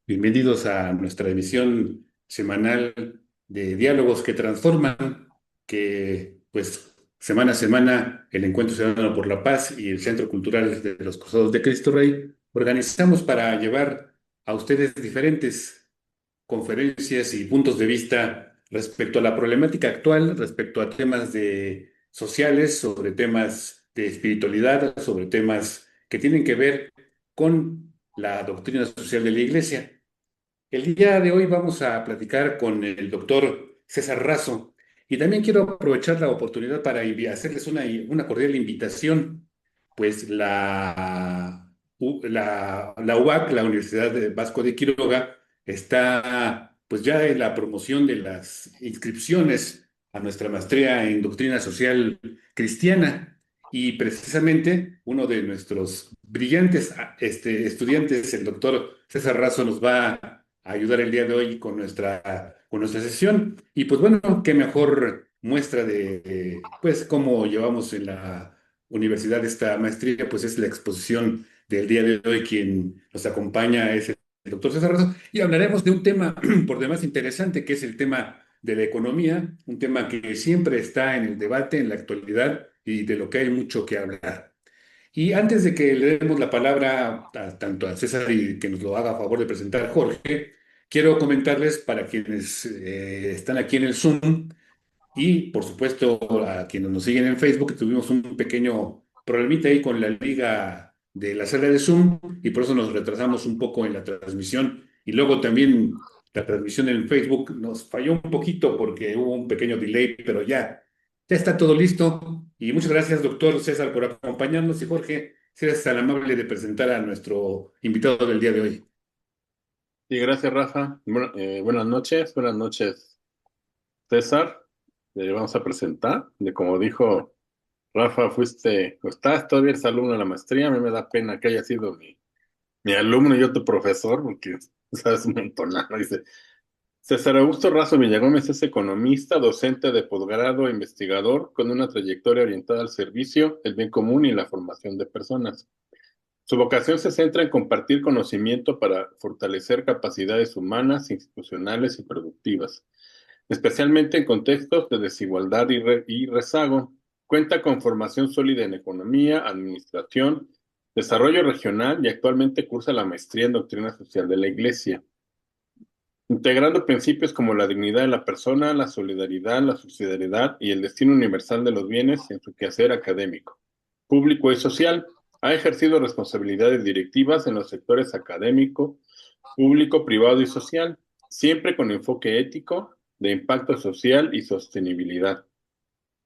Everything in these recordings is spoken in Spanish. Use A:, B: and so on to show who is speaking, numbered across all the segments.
A: Bienvenidos a nuestra emisión semanal de Diálogos que Transforman, que pues semana a semana el Encuentro Ciudadano por la Paz y el Centro Cultural de los Cruzados de Cristo Rey organizamos para llevar a ustedes diferentes conferencias y puntos de vista respecto a la problemática actual, respecto a temas de sociales, sobre temas de espiritualidad, sobre temas que tienen que ver con la doctrina social de la Iglesia. El día de hoy vamos a platicar con el doctor César Razo y también quiero aprovechar la oportunidad para hacerles una cordial invitación, pues la UBAC, la Universidad de Vasco de Quiroga, está pues ya en la promoción de las inscripciones a nuestra maestría en doctrina social cristiana y precisamente uno de nuestros brillantes estudiantes, el doctor César Razo, nos va a ayudar el día de hoy con nuestra sesión. Y pues bueno, qué mejor muestra pues cómo llevamos en la universidad esta maestría, pues es la exposición del día de hoy. Quien nos acompaña es el doctor César Razo y hablaremos de un tema por demás interesante, que es el tema de la economía, un tema que siempre está en el debate en la actualidad y de lo que hay mucho que hablar. Y antes de que le demos la palabra tanto a César y que nos lo haga a favor de presentar Jorge, quiero comentarles para quienes están aquí en el Zoom y por supuesto a quienes nos siguen en Facebook, que tuvimos un pequeño problemita ahí con la liga de la sala de Zoom y por eso nos retrasamos un poco en la transmisión. Y luego también la transmisión en Facebook nos falló un poquito porque hubo un pequeño delay, pero ya está todo listo. Y muchas gracias, doctor César, por acompañarnos. Y Jorge, si eres tan amable de presentar a nuestro invitado del día de hoy.
B: Sí, gracias, Rafa. Buenas noches, César. Vamos a presentar. Como dijo Rafa, estás todavía eres alumno de la maestría. A mí me da pena que haya sido mi alumno y yo tu profesor, porque sabes un montón, ¿no? Dice, César Augusto Razo Villagómez es economista, docente de posgrado, e investigador, con una trayectoria orientada al servicio, el bien común y la formación de personas. Su vocación se centra en compartir conocimiento para fortalecer capacidades humanas, institucionales y productivas, especialmente en contextos de desigualdad y rezago. Cuenta con formación sólida en economía, administración, desarrollo regional y actualmente cursa la maestría en doctrina social de la Iglesia, integrando principios como la dignidad de la persona, la solidaridad, la subsidiariedad y el destino universal de los bienes en su quehacer académico, público y social. Ha ejercido responsabilidades directivas en los sectores académico, público, privado y social, siempre con enfoque ético, de impacto social y sostenibilidad.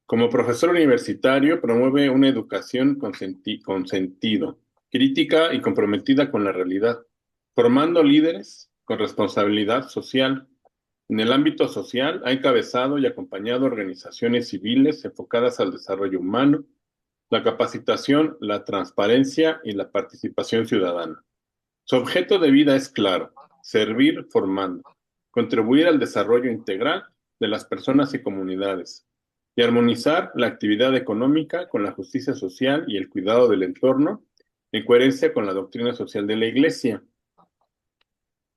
B: Como profesor universitario, promueve una educación con sentido, crítica y comprometida con la realidad, formando líderes con responsabilidad social. En el ámbito social, ha encabezado y acompañado organizaciones civiles enfocadas al desarrollo humano, la capacitación, la transparencia y la participación ciudadana. Su objeto de vida es claro: servir formando, contribuir al desarrollo integral de las personas y comunidades, y armonizar la actividad económica con la justicia social y el cuidado del entorno, en coherencia con la doctrina social de la Iglesia.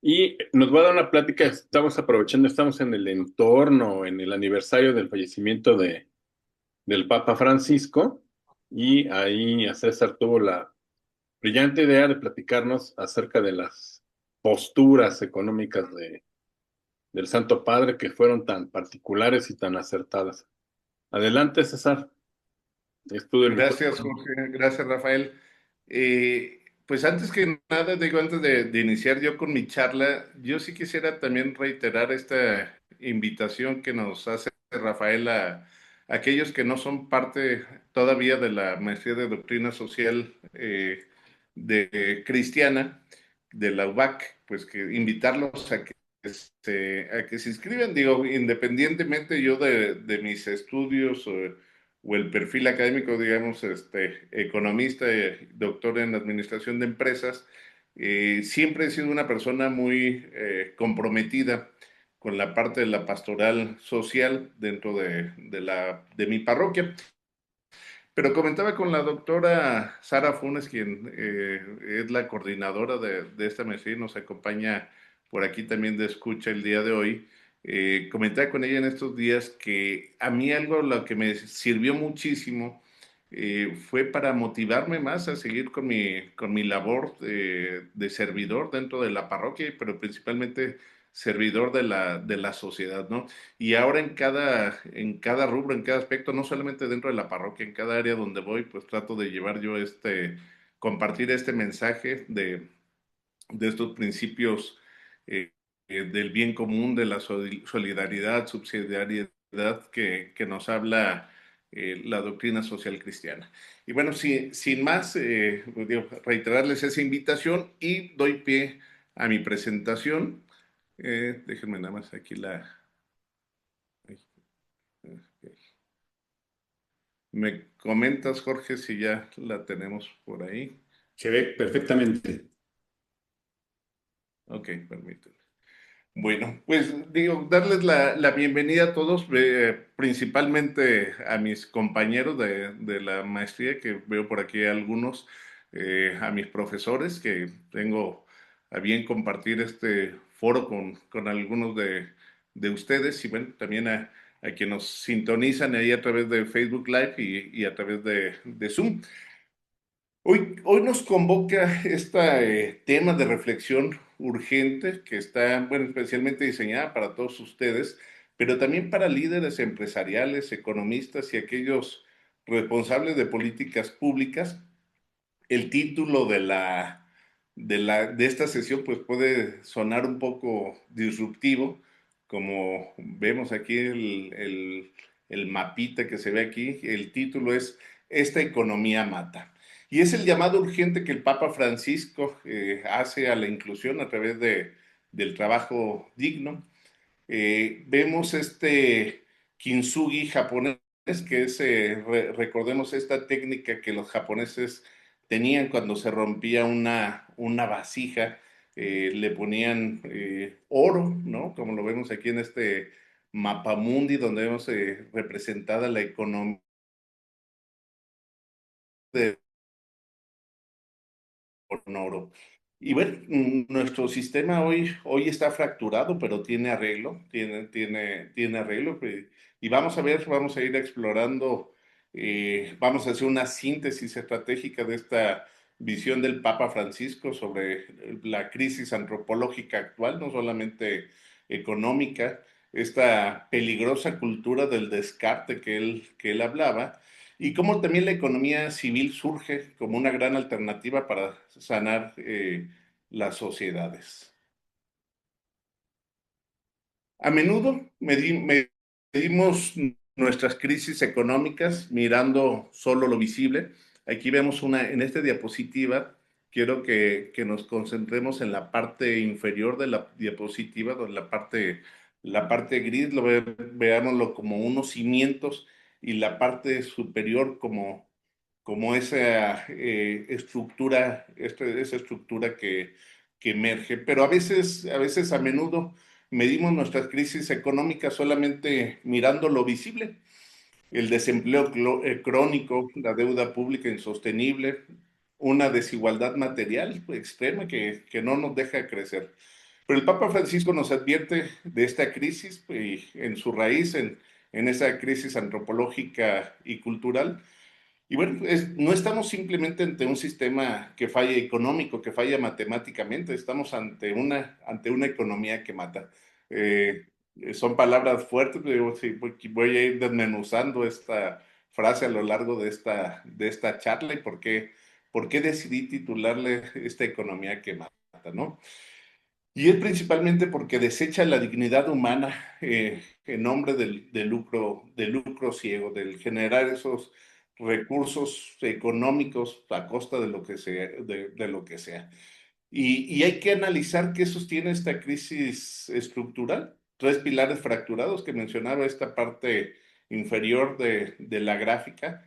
B: Y nos va a dar una plática, estamos aprovechando, estamos en el entorno, en el aniversario del fallecimiento del Papa Francisco, y ahí a César tuvo la brillante idea de platicarnos acerca de las posturas económicas del Santo Padre, que fueron tan particulares y tan acertadas. Adelante, César. Es todo el
C: Gracias,
B: micrófono.
C: Jorge. Gracias, Rafael. Pues antes que nada, digo, antes de iniciar yo con mi charla, yo sí quisiera también reiterar esta invitación que nos hace Rafael a aquellos que no son parte todavía de la maestría de doctrina social de cristiana de la UBAC, pues que invitarlos a que se inscriban, digo, independientemente yo de mis estudios o el perfil académico, digamos, economista, doctor en administración de empresas, siempre he sido una persona muy comprometida con la parte de la pastoral social dentro de mi parroquia. Pero comentaba con la doctora Sara Funes, quien es la coordinadora de esta maestría y nos acompaña por aquí también de escucha el día de hoy. Comentaba con ella en estos días que a mí algo lo que me sirvió muchísimo fue para motivarme más a seguir con mi labor de servidor dentro de la parroquia, pero principalmente servidor de la sociedad, ¿no? Y ahora en cada rubro, en cada aspecto, no solamente dentro de la parroquia, en cada área donde voy, pues trato de llevar yo compartir este mensaje de estos principios del bien común, de la solidaridad, subsidiariedad que nos habla la doctrina social cristiana. Y bueno, sin más, reiterarles esa invitación y doy pie a mi presentación. Déjenme nada más aquí la... Me comentas, Jorge, si ya la tenemos por ahí.
A: Se ve perfectamente.
C: Ok, permíteme. Bueno, pues digo, darles la bienvenida a todos, principalmente a mis compañeros de la maestría, que veo por aquí algunos, a mis profesores, que tengo a bien compartir este foro con algunos de ustedes, y bueno, también a quienes nos sintonizan ahí a través de Facebook Live y a través de Zoom. Hoy nos convoca este tema de reflexión urgente que está, bueno, especialmente diseñada para todos ustedes, pero también para líderes empresariales, economistas y aquellos responsables de políticas públicas. El título de esta sesión pues puede sonar un poco disruptivo, como vemos aquí el mapita que se ve aquí. El título es Esta economía mata. Y es el llamado urgente que el Papa Francisco hace a la inclusión a través del trabajo digno. Vemos este kintsugi japonés, que es, recordemos, esta técnica que los japoneses tenían cuando se rompía una vasija, le ponían oro, ¿no? Como lo vemos aquí en este mapamundi, donde vemos representada la economía de con oro. Y bueno, nuestro sistema hoy está fracturado, pero tiene arreglo, tiene arreglo. Y vamos a ver, vamos a ir explorando, vamos a hacer una síntesis estratégica de esta visión del Papa Francisco sobre la crisis antropológica actual, no solamente económica, esta peligrosa cultura del descarte que él hablaba, y cómo también la economía civil surge como una gran alternativa para sanar las sociedades. A menudo medimos nuestras crisis económicas mirando solo lo visible. Aquí vemos en esta diapositiva, quiero que nos concentremos en la parte inferior de la diapositiva, donde la parte gris, veámoslo como unos cimientos y la parte superior como esa estructura, esa estructura que emerge. Pero a menudo, medimos nuestras crisis económicas solamente mirando lo visible, el desempleo crónico, la deuda pública insostenible, una desigualdad material extrema que no nos deja crecer. Pero el Papa Francisco nos advierte de esta crisis en su raíz, en esa crisis antropológica y cultural, y bueno, no estamos simplemente ante un sistema que falla económico, que falla matemáticamente, estamos ante una economía que mata. Eh, Son palabras fuertes, pero sí, voy a ir desmenuzando esta frase a lo largo de esta charla y por qué decidí titularle esta economía que mata, ¿no? Y es principalmente porque desecha la dignidad humana en nombre del lucro ciego, del generar esos recursos económicos a costa de lo que sea. De lo que sea. Y hay que analizar qué sostiene esta crisis estructural. Tres pilares fracturados que mencionaba esta parte inferior de la gráfica.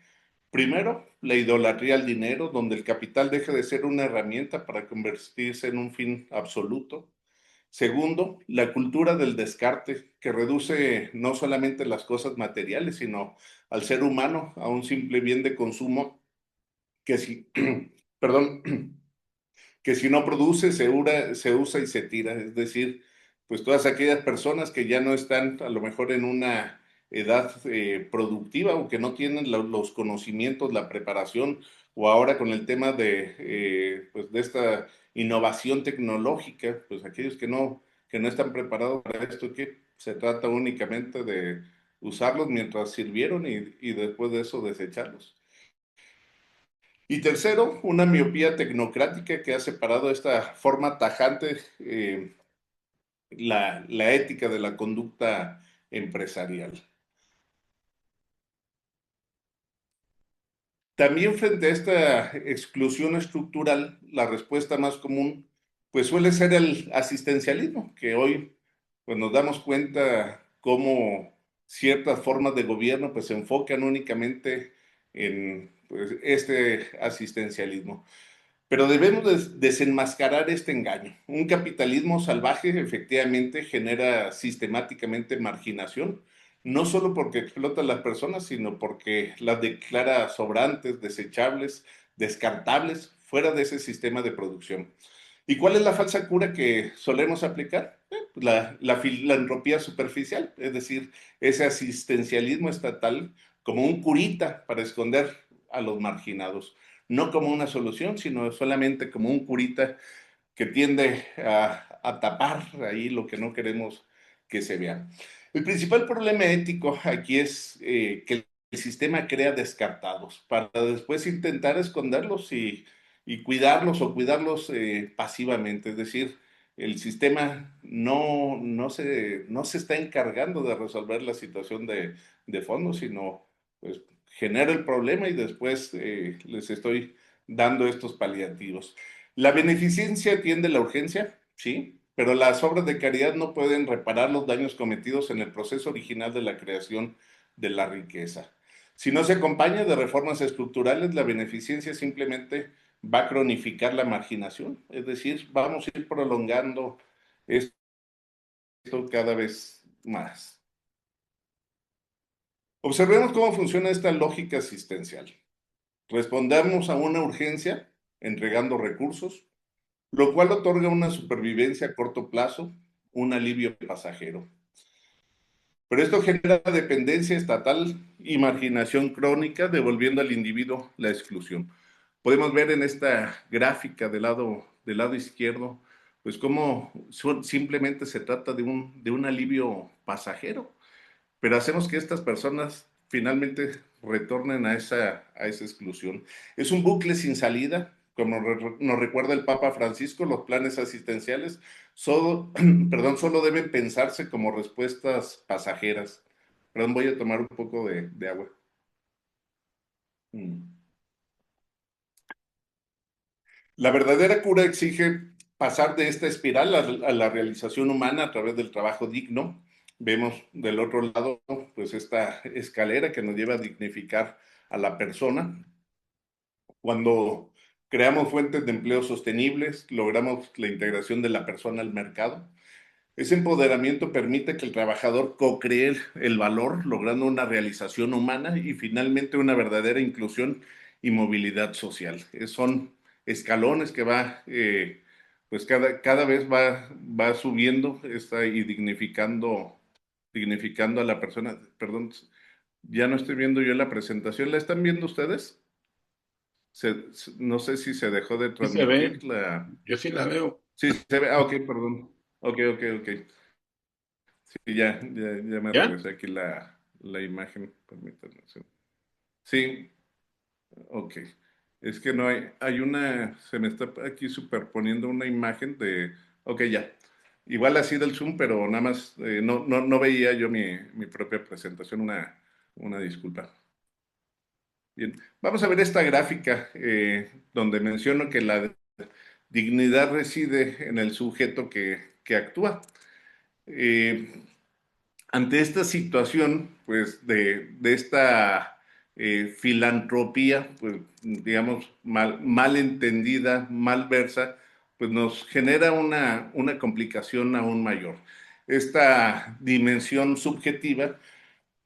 C: Primero, la idolatría al dinero, donde el capital deja de ser una herramienta para convertirse en un fin absoluto. Segundo, la cultura del descarte, que reduce no solamente las cosas materiales, sino al ser humano a un simple bien de consumo que si, perdón, que si no produce, se usa y se tira. Es decir, pues todas aquellas personas que ya no están a lo mejor en una edad productiva o que no tienen los conocimientos, la preparación, o ahora con el tema pues de esta innovación tecnológica, pues aquellos que no están preparados para esto, que se trata únicamente de usarlos mientras sirvieron y después de eso desecharlos. Y tercero, una miopía tecnocrática que ha separado de esta forma tajante la ética de la conducta empresarial. También frente a esta exclusión estructural, la respuesta más común pues suele ser el asistencialismo, que hoy pues nos damos cuenta cómo ciertas formas de gobierno pues se enfocan únicamente en pues, este asistencialismo. Pero debemos desenmascarar este engaño. Un capitalismo salvaje efectivamente genera sistemáticamente marginación, no solo porque explota a las personas, sino porque las declara sobrantes, desechables, descartables, fuera de ese sistema de producción. ¿Y cuál es la falsa cura que solemos aplicar? La filantropía superficial, es decir, ese asistencialismo estatal como un curita para esconder a los marginados, no como una solución, sino solamente como un curita que tiende a tapar ahí lo que no queremos que se vea. El principal problema ético aquí es que el sistema crea descartados para después intentar esconderlos y cuidarlos o cuidarlos pasivamente. Es decir, el sistema no se está encargando de resolver la situación de fondo, sino pues, genera el problema y después les estoy dando estos paliativos. La beneficencia atiende la urgencia, sí, pero las obras de caridad no pueden reparar los daños cometidos en el proceso original de la creación de la riqueza. Si no se acompaña de reformas estructurales, la beneficencia simplemente va a cronificar la marginación, es decir, vamos a ir prolongando esto cada vez más. Observemos cómo funciona esta lógica asistencial. Respondemos a una urgencia entregando recursos, lo cual otorga una supervivencia a corto plazo, un alivio pasajero. Pero esto genera dependencia estatal y marginación crónica, devolviendo al individuo la exclusión. Podemos ver en esta gráfica del lado izquierdo, pues cómo simplemente se trata de un alivio pasajero, pero hacemos que estas personas finalmente retornen a esa exclusión. Es un bucle sin salida, como nos recuerda el Papa Francisco, los planes asistenciales solo deben pensarse como respuestas pasajeras. Perdón, voy a tomar un poco de agua. La verdadera cura exige pasar de esta espiral a la realización humana a través del trabajo digno. Vemos del otro lado, pues esta escalera que nos lleva a dignificar a la persona. Cuando creamos fuentes de empleo sostenibles, logramos la integración de la persona al mercado. Ese empoderamiento permite que el trabajador co-cree el valor, logrando una realización humana y finalmente una verdadera inclusión y movilidad social. Son escalones que pues cada vez va subiendo y dignificando a la persona. Perdón, ya no estoy viendo yo la presentación. ¿La están viendo ustedes? No sé si se dejó de
B: Sí se ve,
C: transmitir la...
B: yo sí la veo.
C: Sí, se ve. Ah, ok, perdón. Ok. Sí, ya me
B: ¿Ya?
C: regresé aquí la imagen. Permítanme. Sí, ok. Es que no se me está aquí superponiendo una imagen ok, ya. Igual así del Zoom, pero nada más, no veía yo mi propia presentación, una disculpa. Bien, vamos a ver esta gráfica donde menciono que la dignidad reside en el sujeto que actúa. Eh, Ante esta situación, pues, de esta filantropía, pues, digamos, mal entendida, mal versa, pues nos genera una complicación aún mayor. Esta dimensión subjetiva,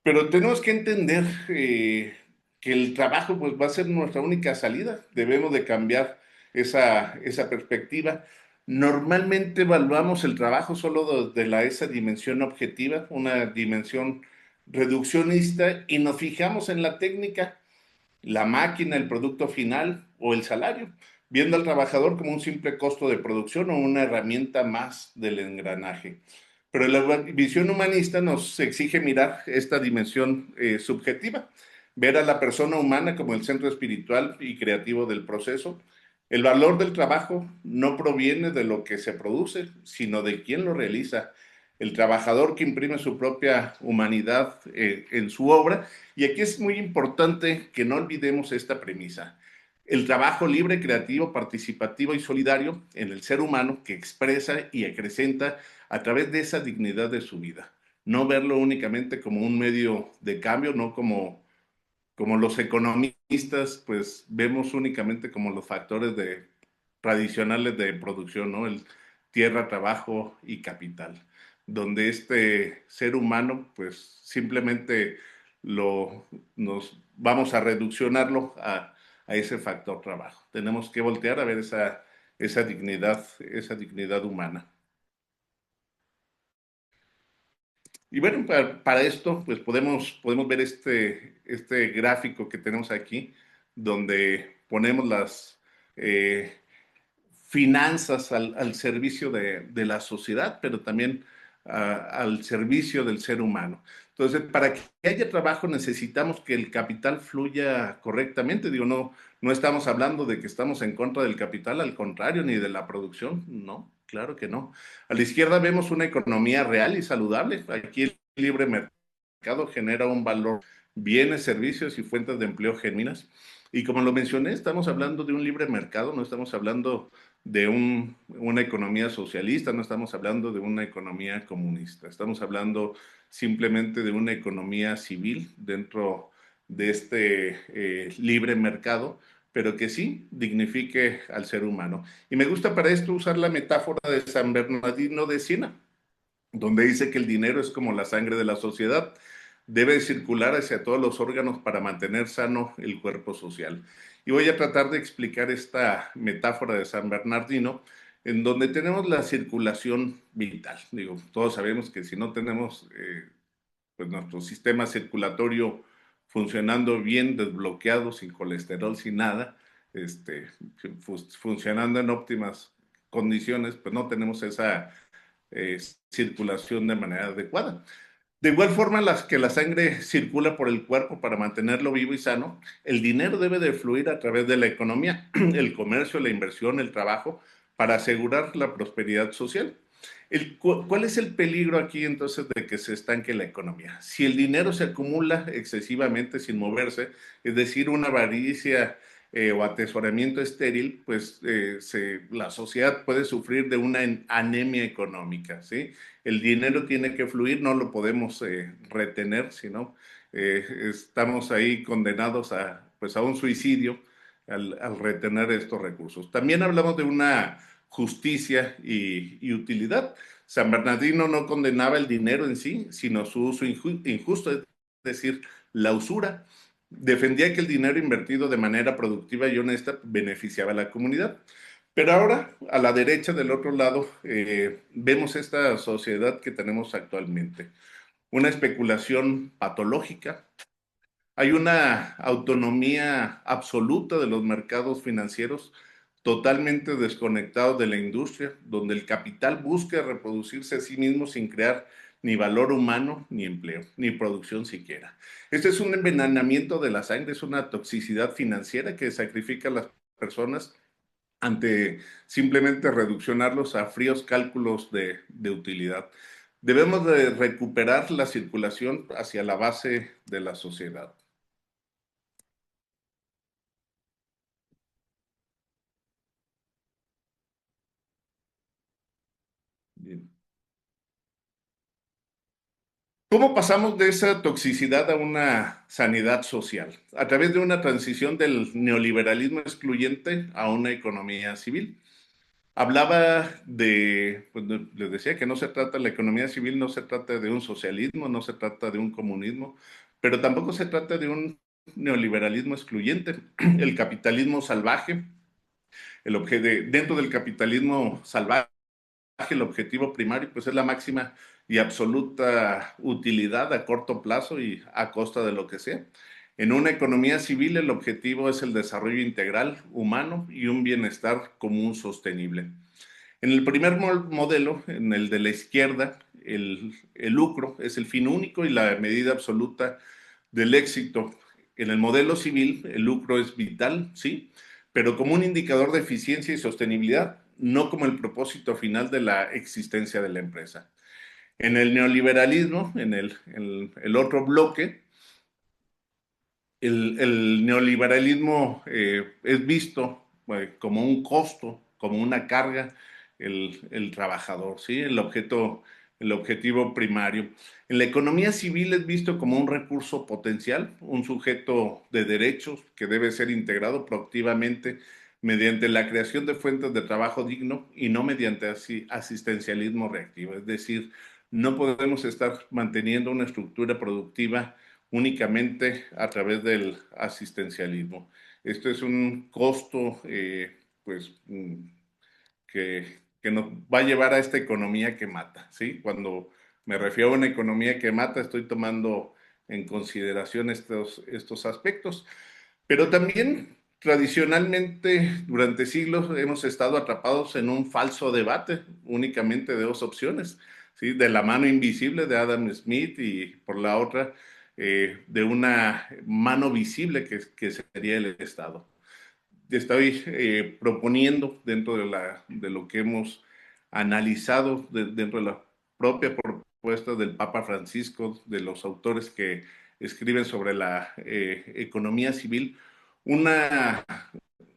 C: pero tenemos que entender que el trabajo, pues, va a ser nuestra única salida. Debemos de cambiar. esa perspectiva. Normalmente evaluamos el trabajo solo desde esa dimensión objetiva, una dimensión reduccionista, y nos fijamos en la técnica, la máquina, el producto final o el salario, viendo al trabajador como un simple costo de producción o una herramienta más del engranaje. Pero la visión humanista nos exige mirar esta dimensión subjetiva, ver a la persona humana como el centro espiritual y creativo del proceso. El valor del trabajo no proviene de lo que se produce, sino de quién lo realiza. El trabajador que imprime su propia humanidad en su obra. Y aquí es muy importante que no olvidemos esta premisa. El trabajo libre, creativo, participativo y solidario en el ser humano que expresa y acrecenta a través de esa dignidad de su vida. No verlo únicamente como un medio de cambio, no como los economistas, pues vemos únicamente como los factores tradicionales de producción, ¿no? El tierra, trabajo y capital, donde este ser humano, pues simplemente nos vamos a reduccionarlo a ese factor trabajo. Tenemos que voltear a ver esa dignidad humana. Y bueno, para esto, pues podemos ver este gráfico que tenemos aquí, donde ponemos las eh, finanzas al servicio de la sociedad, pero también al servicio del ser humano. Entonces, para que haya trabajo necesitamos que el capital fluya correctamente. Digo, no estamos hablando de que estamos en contra del capital, al contrario, ni de la producción, no, claro que no. A la izquierda vemos una economía real y saludable. Aquí el libre mercado genera un valor, bienes, servicios y fuentes de empleo genuinas. Y como lo mencioné, estamos hablando de un libre mercado, no estamos hablando de una economía socialista, no estamos hablando de una economía comunista, estamos hablando simplemente de una economía civil dentro de este libre mercado, pero que sí dignifique al ser humano. Y me gusta para esto usar la metáfora de San Bernardino de Siena, donde dice que el dinero es como la sangre de la sociedad, debe circular hacia todos los órganos para mantener sano el cuerpo social. Y voy a tratar de explicar esta metáfora de San Bernardino, en donde tenemos la circulación vital. Digo, todos sabemos que si no tenemos pues nuestro sistema circulatorio funcionando bien, desbloqueado, sin colesterol, sin nada, funcionando en óptimas condiciones, pues no tenemos esa eh, circulación de manera adecuada. De igual forma, las que la sangre circula por el cuerpo para mantenerlo vivo y sano, el dinero debe de fluir a través de la economía, el comercio, la inversión, el trabajo, para asegurar la prosperidad social. ¿Cuál es el peligro aquí entonces de que se estanque la economía? Si el dinero se acumula excesivamente sin moverse, es decir, una avaricia o atesoramiento estéril, pues la sociedad puede sufrir de una anemia económica, ¿sí? El dinero tiene que fluir, no lo podemos retener, sino estamos ahí condenados pues a un suicidio al retener estos recursos. También hablamos de una justicia y utilidad. San Bernardino no condenaba el dinero en sí, sino su uso injusto, es decir, la usura. Defendía que el dinero invertido de manera productiva y honesta beneficiaba a la comunidad. Pero ahora, a la derecha del otro lado, vemos esta sociedad que tenemos actualmente. Una especulación patológica. Hay una autonomía absoluta de los mercados financieros, totalmente desconectados de la industria, donde el capital busca reproducirse a sí mismo sin crear ni valor humano, ni empleo, ni producción siquiera. Este es un envenenamiento de la sangre, es una toxicidad financiera que sacrifica a las personas ante simplemente reduccionarlos a fríos cálculos de utilidad. Debemos de recuperar la circulación hacia la base de la sociedad. Bien. ¿Cómo pasamos de esa toxicidad a una sanidad social? A través de una transición del neoliberalismo excluyente a una economía civil. Hablaba pues les decía que no se trata, la economía civil no se trata de un socialismo, no se trata de un comunismo, pero tampoco se trata de un neoliberalismo excluyente. El capitalismo salvaje Dentro del capitalismo salvaje, el objetivo primario pues es la máxima y absoluta utilidad a corto plazo y a costa de lo que sea. En una economía civil el objetivo es el desarrollo integral humano y un bienestar común sostenible. En el primer modelo, en el de la izquierda, el lucro es el fin único y la medida absoluta del éxito. En el modelo civil, el lucro es vital, sí, pero como un indicador de eficiencia y sostenibilidad, no como el propósito final de la existencia de la empresa. En el neoliberalismo, en el otro bloque, el neoliberalismo es visto como un costo, como una carga, el trabajador, ¿sí? El objetivo primario. En la economía civil es visto como un recurso potencial, un sujeto de derechos que debe ser integrado proactivamente mediante la creación de fuentes de trabajo digno y no mediante asistencialismo reactivo. Es decir, no podemos estar manteniendo una estructura productiva únicamente a través del asistencialismo. Esto es un costo pues, que nos va a llevar a esta economía que mata. ¿Sí? Cuando me refiero a una economía que mata, estoy tomando en consideración estos aspectos. Pero también tradicionalmente durante siglos hemos estado atrapados en un falso debate únicamente de dos opciones, ¿sí? De la mano invisible de Adam Smith y por la otra de una mano visible que sería el Estado. Estoy proponiendo dentro de lo que hemos analizado dentro de la propia propuesta del Papa Francisco, de los autores que escriben sobre la economía civil, una,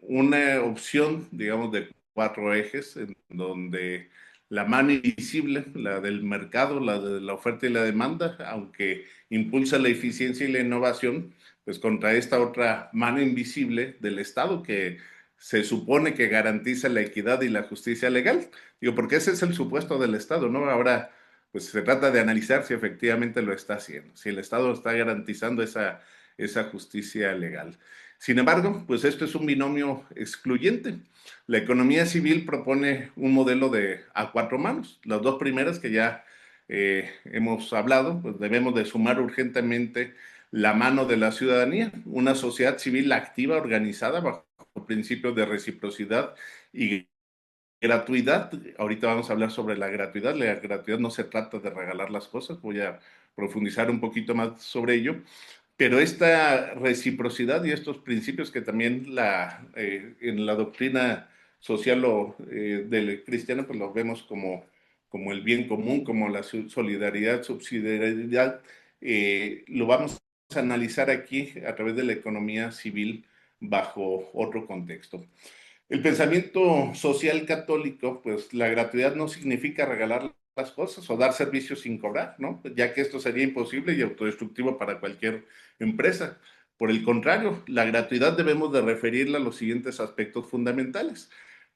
C: una opción, digamos, de cuatro ejes, en donde la mano invisible, la del mercado, la de la oferta y la demanda, aunque impulsa la eficiencia y la innovación, pues contra esta otra mano invisible del Estado que se supone que garantiza la equidad y la justicia legal. Digo, porque ese es el supuesto del Estado, ¿no? Ahora, pues se trata de analizar si efectivamente lo está haciendo, si el Estado está garantizando esa justicia legal. Sin embargo, pues esto es un binomio excluyente. La economía civil propone un modelo de a cuatro manos. Las dos primeras que ya hemos hablado, pues debemos de sumar urgentemente la mano de la ciudadanía, una sociedad civil activa, organizada bajo principios de reciprocidad y gratuidad. Ahorita vamos a hablar sobre la gratuidad. La gratuidad no se trata de regalar las cosas, voy a profundizar un poquito más sobre ello, pero esta reciprocidad y estos principios que también en la doctrina social del cristiano, pues los vemos como el bien común, como la solidaridad, subsidiariedad, lo vamos a analizar aquí a través de la economía civil bajo otro contexto. El pensamiento social católico, pues la gratuidad no significa regalar las cosas o dar servicios sin cobrar, ¿no? Ya que esto sería imposible y autodestructivo para cualquier empresa. Por el contrario, la gratuidad debemos de referirla a los siguientes aspectos fundamentales.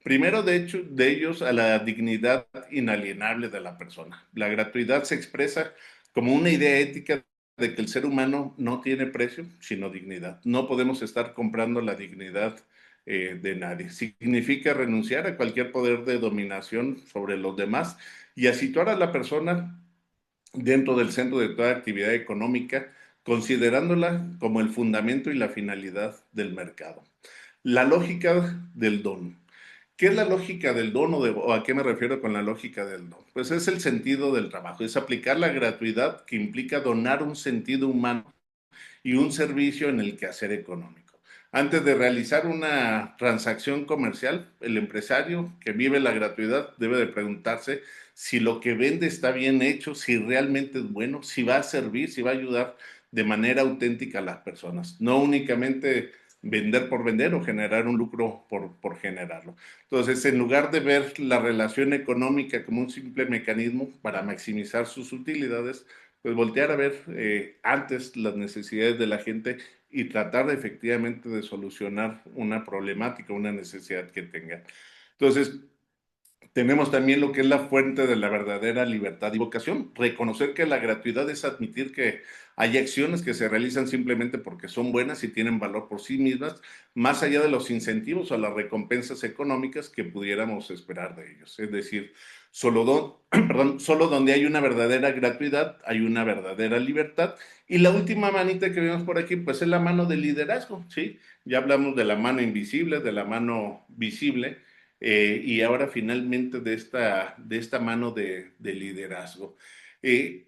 C: Primero, de hecho, de ellos a la dignidad inalienable de la persona. La gratuidad se expresa como una idea ética de que el ser humano no tiene precio, sino dignidad. No podemos estar comprando la dignidad de nadie. Significa renunciar a cualquier poder de dominación sobre los demás y a situar a la persona dentro del centro de toda actividad económica, considerándola como el fundamento y la finalidad del mercado. La lógica del don. ¿Qué es la lógica del don o a qué me refiero con la lógica del don? Pues es el sentido del trabajo, es aplicar la gratuidad que implica donar un sentido humano y un servicio en el quehacer económico. Antes de realizar una transacción comercial, el empresario que vive la gratuidad debe de preguntarse si lo que vende está bien hecho, si realmente es bueno, si va a servir, si va a ayudar de manera auténtica a las personas. No únicamente vender por vender o generar un lucro por generarlo. Entonces, en lugar de ver la relación económica como un simple mecanismo para maximizar sus utilidades, pues voltear a ver antes las necesidades de la gente y tratar de efectivamente de solucionar una problemática, una necesidad que tengan. Entonces, Tenemos también lo que es la fuente de la verdadera libertad y vocación. Reconocer que la gratuidad es admitir que hay acciones que se realizan simplemente porque son buenas y tienen valor por sí mismas, más allá de los incentivos o las recompensas económicas que pudiéramos esperar de ellos. Es decir, perdón, solo donde hay una verdadera gratuidad hay una verdadera libertad. Y la última manita que vemos por aquí, pues es la mano del liderazgo, ¿sí? Ya hablamos de la mano invisible, de la mano visible, y ahora finalmente de esta mano de liderazgo. Eh,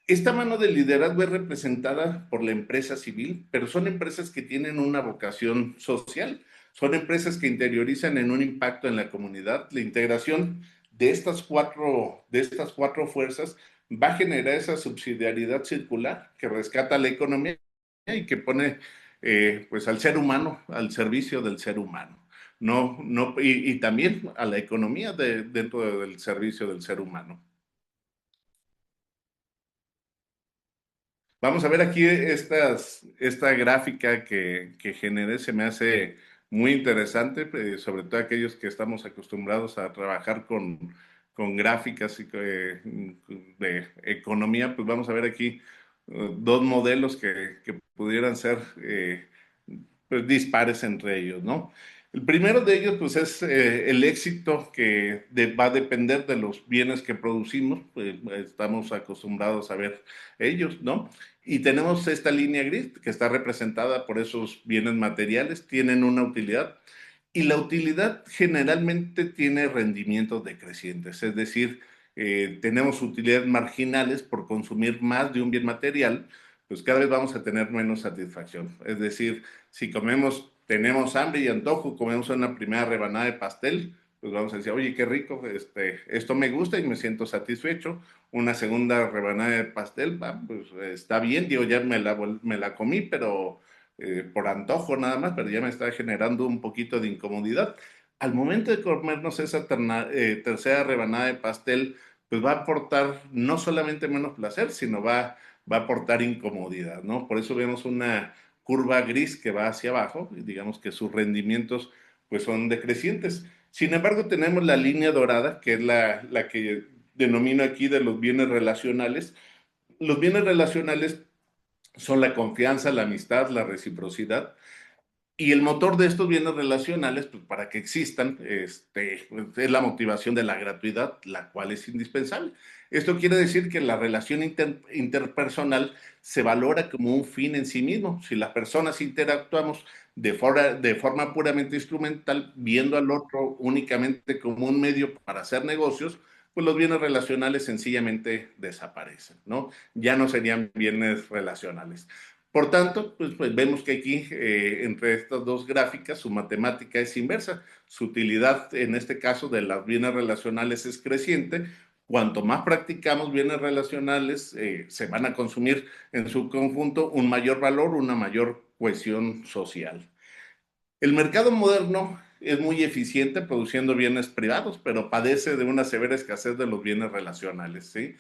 C: esta mano de liderazgo es representada por la empresa civil, pero son empresas que tienen una vocación social, son empresas que interiorizan en un impacto en la comunidad. La integración de estas cuatro fuerzas va a generar esa subsidiariedad circular que rescata la economía y que pone pues al ser humano al servicio del ser humano. No, no, y también a la economía dentro del servicio del ser humano. Vamos a ver aquí esta gráfica que generé, se me hace muy interesante, sobre todo aquellos que estamos acostumbrados a trabajar con gráficas de economía, pues vamos a ver aquí dos modelos que pudieran ser pues, dispares entre ellos, ¿no? El primero de ellos, pues, es el éxito va a depender de los bienes que producimos, pues, estamos acostumbrados a ver ellos, ¿no? Y tenemos esta línea gris que está representada por esos bienes materiales, tienen una utilidad y la utilidad generalmente tiene rendimientos decrecientes, es decir, tenemos utilidades marginales por consumir más de un bien material, pues cada vez vamos a tener menos satisfacción. Es decir, si tenemos hambre y antojo, comemos una primera rebanada de pastel, pues vamos a decir, oye, qué rico, esto me gusta y me siento satisfecho. Una segunda rebanada de pastel, pues está bien, digo, ya me la comí, pero por antojo nada más, pero ya me está generando un poquito de incomodidad. Al momento de comernos esa tercera rebanada de pastel, pues va a aportar no solamente menos placer, sino va a aportar incomodidad, ¿no? Por eso vemos una curva gris que va hacia abajo, y digamos que sus rendimientos pues son decrecientes. Sin embargo, tenemos la línea dorada, que es la que denomino aquí de los bienes relacionales. Los bienes relacionales son la confianza, la amistad, la reciprocidad. Y el motor de estos bienes relacionales, pues para que existan, es la motivación de la gratuidad, la cual es indispensable. Esto quiere decir que la relación interpersonal se valora como un fin en sí mismo. Si las personas interactuamos de forma puramente instrumental, viendo al otro únicamente como un medio para hacer negocios, pues los bienes relacionales sencillamente desaparecen, ¿no? Ya no serían bienes relacionales. Por tanto, pues vemos que aquí, entre estas dos gráficas, su matemática es inversa. Su utilidad, en este caso, de las bienes relacionales es creciente. Cuanto más practicamos bienes relacionales, se van a consumir en su conjunto un mayor valor, una mayor cohesión social. El mercado moderno es muy eficiente produciendo bienes privados, pero padece de una severa escasez de los bienes relacionales, ¿sí?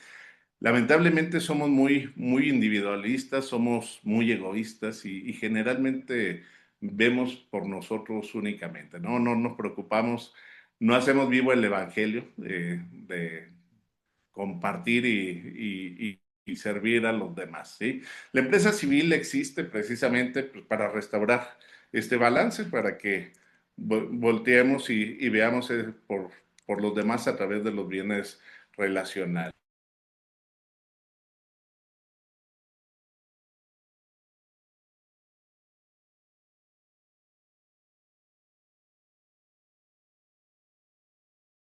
C: Lamentablemente somos muy individualistas, somos muy egoístas y generalmente vemos por nosotros únicamente, ¿no? No nos preocupamos, no hacemos vivo el evangelio de compartir y servir a los demás, ¿sí? La empresa civil existe precisamente pues, para restaurar este balance, para que volteemos y veamos por los demás a través de los bienes relacionales.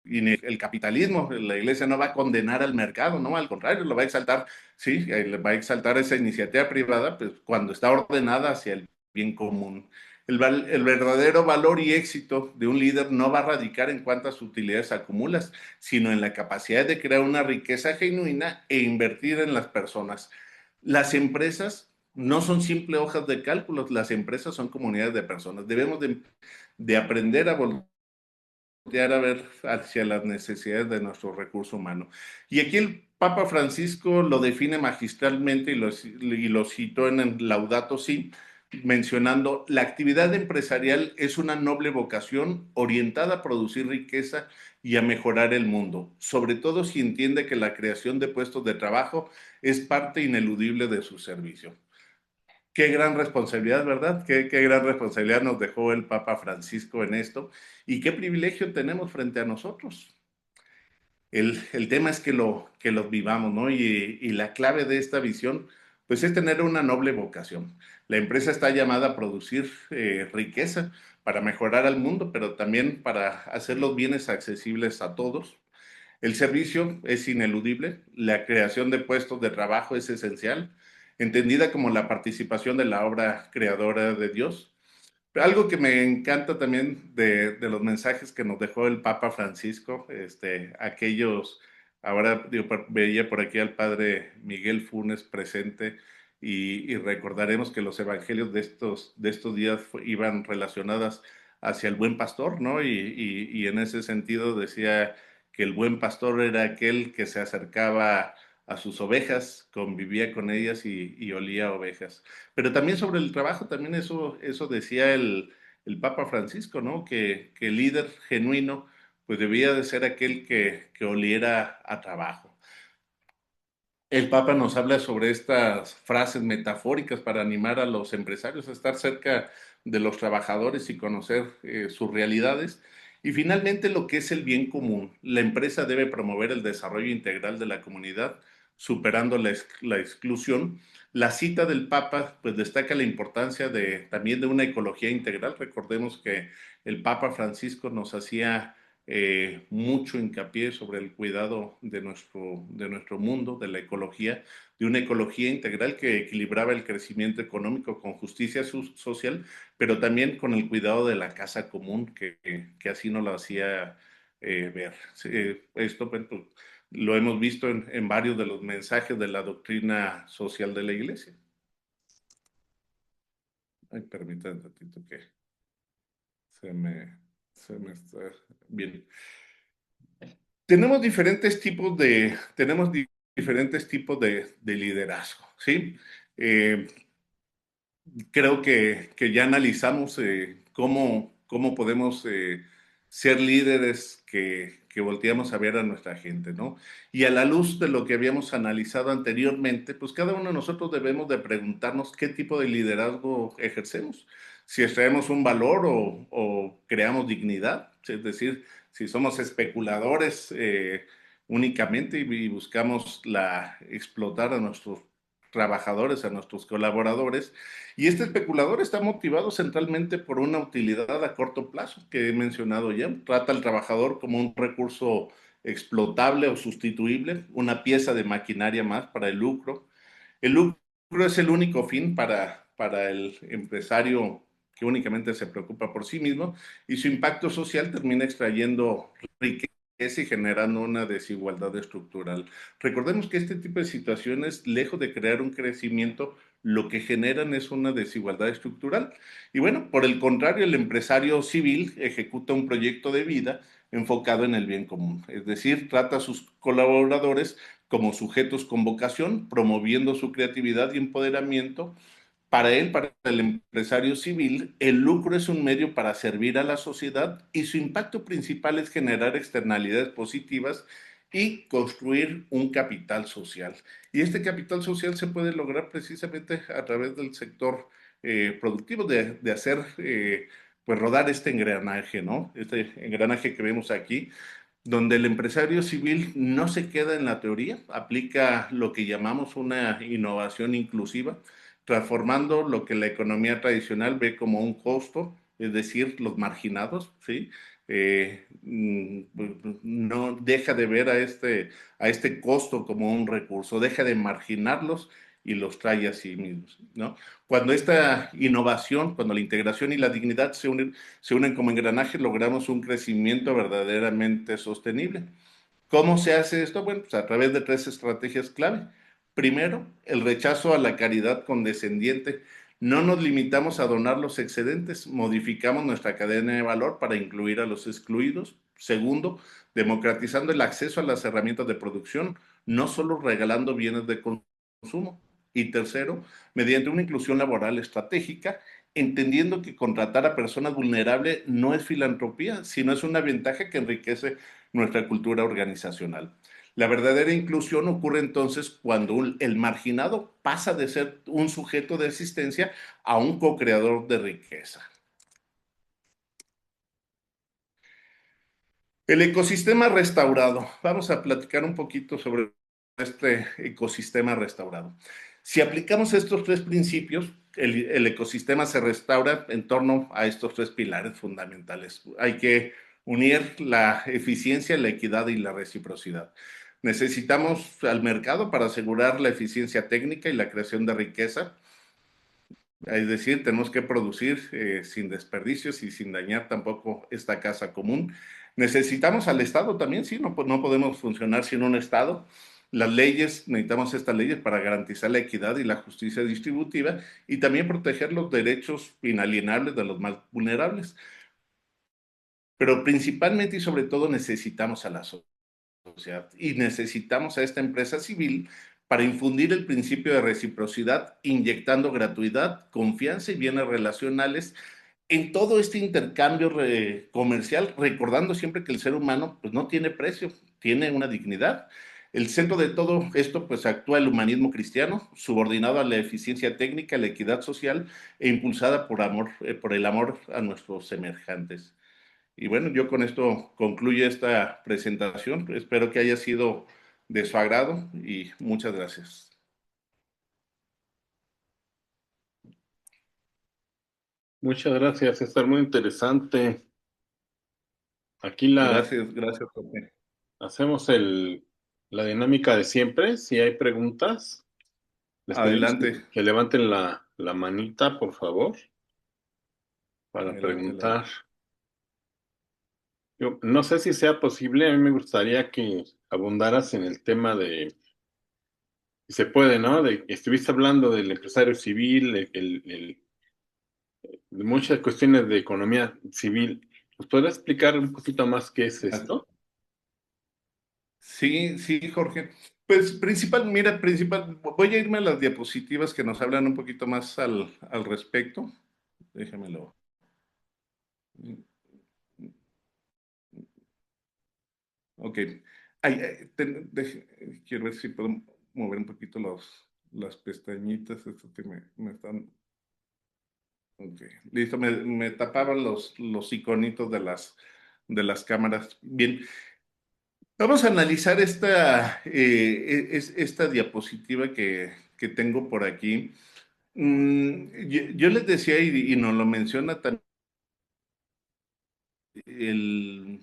C: Y el capitalismo, la iglesia no va a condenar al mercado, no, al contrario, lo va a exaltar, sí, le va a exaltar esa iniciativa privada, pues cuando está ordenada hacia el bien común. El verdadero valor y éxito de un líder no va a radicar en cuántas utilidades acumulas, sino en la capacidad de crear una riqueza genuina e invertir en las personas. Las empresas no son simples hojas de cálculos, las empresas son comunidades de personas. Debemos de aprender a voltear a ver hacia las necesidades de nuestro recurso humano. Y aquí el Papa Francisco lo define magistralmente y lo citó en el Laudato Si, mencionando, la actividad empresarial es una noble vocación orientada a producir riqueza y a mejorar el mundo, sobre todo si entiende que la creación de puestos de trabajo es parte ineludible de su servicio. Qué gran responsabilidad, ¿verdad? Qué gran responsabilidad nos dejó el Papa Francisco en esto y qué privilegio tenemos frente a nosotros. El tema es que lo vivamos, ¿no? Y la clave de esta visión, pues es tener una noble vocación. La empresa está llamada a producir riqueza para mejorar al mundo, pero también para hacer los bienes accesibles a todos. El servicio es ineludible, la creación de puestos de trabajo es esencial, entendida como la participación de la obra creadora de Dios. Algo que me encanta también de los mensajes que nos dejó el Papa Francisco, aquellos, ahora digo, veía por aquí al padre Miguel Funes presente y recordaremos que los evangelios de estos días iban relacionadas hacia el buen pastor, ¿no? Y en ese sentido decía que el buen pastor era aquel que se acercaba a sus ovejas, convivía con ellas y olía a ovejas. Pero también sobre el trabajo, también eso decía el Papa Francisco, ¿no? Que el líder genuino pues debía de ser aquel que oliera a trabajo. El Papa nos habla sobre estas frases metafóricas para animar a los empresarios a estar cerca de los trabajadores y conocer sus realidades. Y finalmente lo que es el bien común. La empresa debe promover el desarrollo integral de la comunidad, superando la exclusión. La cita del Papa pues destaca la importancia también de una ecología integral. Recordemos que el Papa Francisco nos hacía mucho hincapié sobre el cuidado de nuestro mundo, de la ecología, de una ecología integral que equilibraba el crecimiento económico con justicia social, pero también con el cuidado de la casa común, que así nos lo hacía ver. Esto pues, lo hemos visto en varios de los mensajes de la doctrina social de la Iglesia. Ay, permítanme un ratito que se me está bien. Tenemos diferentes tipos de liderazgo, ¿sí? Eh, Creo que ya analizamos cómo podemos ser líderes que volteamos a ver a nuestra gente, ¿no? Y a la luz de lo que habíamos analizado anteriormente, pues cada uno de nosotros debemos de preguntarnos qué tipo de liderazgo ejercemos, si extraemos un valor o creamos dignidad, es decir, si somos especuladores únicamente y buscamos explotar a nuestros trabajadores, a nuestros colaboradores, y este especulador está motivado centralmente por una utilidad a corto plazo que he mencionado ya. Trata al trabajador como un recurso explotable o sustituible, una pieza de maquinaria más para el lucro. El lucro es el único fin para el empresario que únicamente se preocupa por sí mismo y su impacto social termina extrayendo riqueza y generando una desigualdad estructural. Recordemos que este tipo de situaciones, lejos de crear un crecimiento, lo que generan es una desigualdad estructural. Y bueno, por el contrario, el empresario civil ejecuta un proyecto de vida enfocado en el bien común, es decir, trata a sus colaboradores como sujetos con vocación, promoviendo su creatividad y empoderamiento. Para él, para el empresario civil, el lucro es un medio para servir a la sociedad y su impacto principal es generar externalidades positivas y construir un capital social. Y este capital social se puede lograr precisamente a través del sector productivo, de hacer pues rodar este engranaje, ¿no? Este engranaje que vemos aquí, donde el empresario civil no se queda en la teoría, aplica lo que llamamos una innovación inclusiva, transformando lo que la economía tradicional ve como un costo, es decir, los marginados, ¿sí? No deja de ver a este costo como un recurso, deja de marginarlos y los trae a sí mismos, ¿no? Cuando esta innovación, cuando la integración y la dignidad se unen como engranaje, logramos un crecimiento verdaderamente sostenible. ¿Cómo se hace esto? Bueno, pues a través de tres estrategias clave. Primero, el rechazo a la caridad condescendiente. No nos limitamos a donar los excedentes, modificamos nuestra cadena de valor para incluir a los excluidos. Segundo, democratizando el acceso a las herramientas de producción, no solo regalando bienes de consumo. Y tercero, mediante una inclusión laboral estratégica, entendiendo que contratar a personas vulnerables no es filantropía, sino es una ventaja que enriquece nuestra cultura organizacional. La verdadera inclusión ocurre entonces cuando el marginado pasa de ser un sujeto de asistencia a un co-creador de riqueza. El ecosistema restaurado. Vamos a platicar un poquito sobre este ecosistema restaurado. Si aplicamos estos tres principios, el ecosistema se restaura en torno a estos tres pilares fundamentales. Hay que unir la eficiencia, la equidad y la reciprocidad. Necesitamos al mercado para asegurar la eficiencia técnica y la creación de riqueza. Es decir, tenemos que producir sin desperdicios y sin dañar tampoco esta casa común. Necesitamos al Estado también, sí, no podemos funcionar sin un Estado. Las leyes, necesitamos estas leyes para garantizar la equidad y la justicia distributiva y también proteger los derechos inalienables de los más vulnerables. Pero principalmente y sobre todo necesitamos a la sociedad y necesitamos a esta empresa civil para infundir el principio de reciprocidad, inyectando gratuidad, confianza y bienes relacionales en todo este intercambio comercial, recordando siempre que el ser humano pues, no tiene precio, tiene una dignidad. El centro de todo esto pues actúa el humanismo cristiano, subordinado a la eficiencia técnica, la equidad social e impulsada por el amor a nuestros semejantes. Y bueno, yo con esto concluyo esta presentación. Espero que haya sido de su agrado y muchas gracias.
B: Muchas gracias, César, muy interesante. Aquí
C: Gracias, Jorge.
B: hacemos la dinámica de siempre. Si hay preguntas, les pedimos
C: Adelante,
B: que levanten la manita, por favor, para
C: adelante.
B: preguntar. Yo no sé si sea posible, a mí me gustaría que abundaras en el tema si se puede, ¿no? Estuviste hablando del empresario civil, de muchas cuestiones de economía civil. ¿Nos podrías explicar un poquito más qué es esto?
C: Sí, sí, Jorge. Pues voy a irme a las diapositivas que nos hablan un poquito más al respecto. Déjamelo. Ok. Quiero ver si puedo mover un poquito las pestañitas. Esto que me están. Ok. Listo, me tapaban los iconitos de las cámaras. Bien. Vamos a analizar esta diapositiva que tengo por aquí. Yo les decía, y nos lo menciona también el